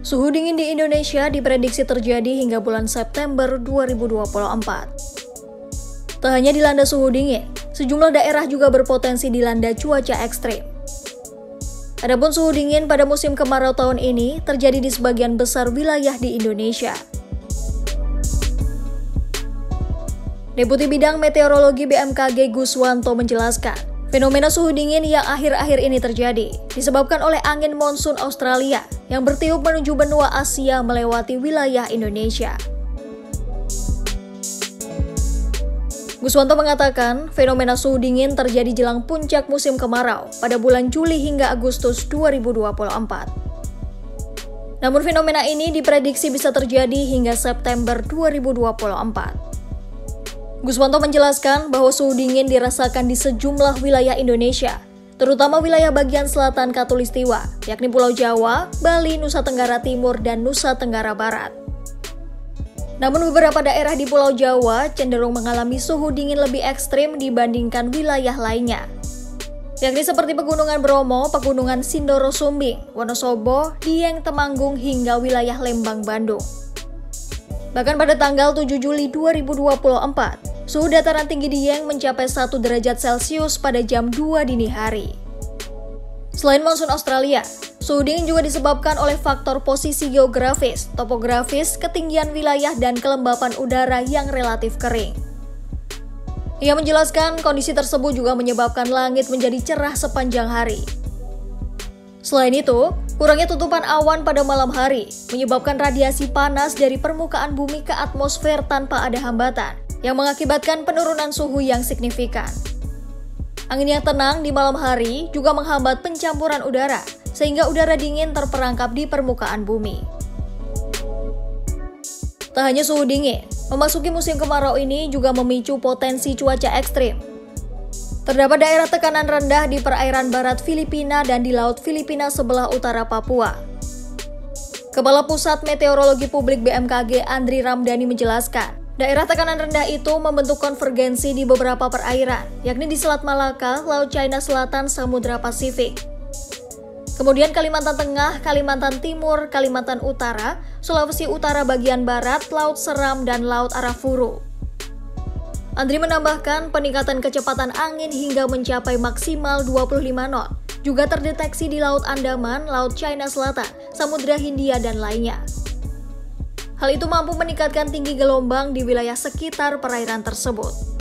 Suhu dingin di Indonesia diprediksi terjadi hingga bulan September 2024. Tak hanya dilanda suhu dingin, sejumlah daerah juga berpotensi dilanda cuaca ekstrim. Adapun suhu dingin pada musim kemarau tahun ini terjadi di sebagian besar wilayah di Indonesia. Deputi Bidang Meteorologi BMKG Guswanto menjelaskan, fenomena suhu dingin yang akhir-akhir ini terjadi disebabkan oleh angin monsun Australia yang bertiup menuju benua Asia melewati wilayah Indonesia. Guswanto mengatakan, fenomena suhu dingin terjadi jelang puncak musim kemarau pada bulan Juli hingga Agustus 2024. Namun fenomena ini diprediksi bisa terjadi hingga September 2024. Guswanto menjelaskan bahwa suhu dingin dirasakan di sejumlah wilayah Indonesia, terutama wilayah bagian selatan Khatulistiwa, yakni Pulau Jawa, Bali, Nusa Tenggara Timur, dan Nusa Tenggara Barat. Namun beberapa daerah di Pulau Jawa cenderung mengalami suhu dingin lebih ekstrim dibandingkan wilayah lainnya, yakni seperti Pegunungan Bromo, Pegunungan Sindoro Sumbing, Wonosobo, Dieng, Temanggung, hingga wilayah Lembang, Bandung. Bahkan pada tanggal 7 Juli 2024, suhu dataran tinggi Dieng mencapai 1 derajat Celcius pada jam 2 dini hari. Selain monsun Australia, suhu dingin juga disebabkan oleh faktor posisi geografis, topografis, ketinggian wilayah, dan kelembapan udara yang relatif kering. Ia menjelaskan kondisi tersebut juga menyebabkan langit menjadi cerah sepanjang hari. Selain itu, kurangnya tutupan awan pada malam hari menyebabkan radiasi panas dari permukaan bumi ke atmosfer tanpa ada hambatan, yang mengakibatkan penurunan suhu yang signifikan. Angin yang tenang di malam hari juga menghambat pencampuran udara, sehingga udara dingin terperangkap di permukaan bumi. Tak hanya suhu dingin, memasuki musim kemarau ini juga memicu potensi cuaca ekstrim. Terdapat daerah tekanan rendah di perairan barat Filipina dan di Laut Filipina sebelah utara Papua. Kepala Pusat Meteorologi Publik BMKG Andri Ramdhani menjelaskan, daerah tekanan rendah itu membentuk konvergensi di beberapa perairan, yakni di Selat Malaka, Laut China Selatan, Samudra Pasifik. Kemudian Kalimantan Tengah, Kalimantan Timur, Kalimantan Utara, Sulawesi Utara bagian barat, Laut Seram, dan Laut Arafuru. Andri menambahkan peningkatan kecepatan angin hingga mencapai maksimal 25 knot juga terdeteksi di Laut Andaman, Laut China Selatan, Samudra Hindia, dan lainnya. Hal itu mampu meningkatkan tinggi gelombang di wilayah sekitar perairan tersebut.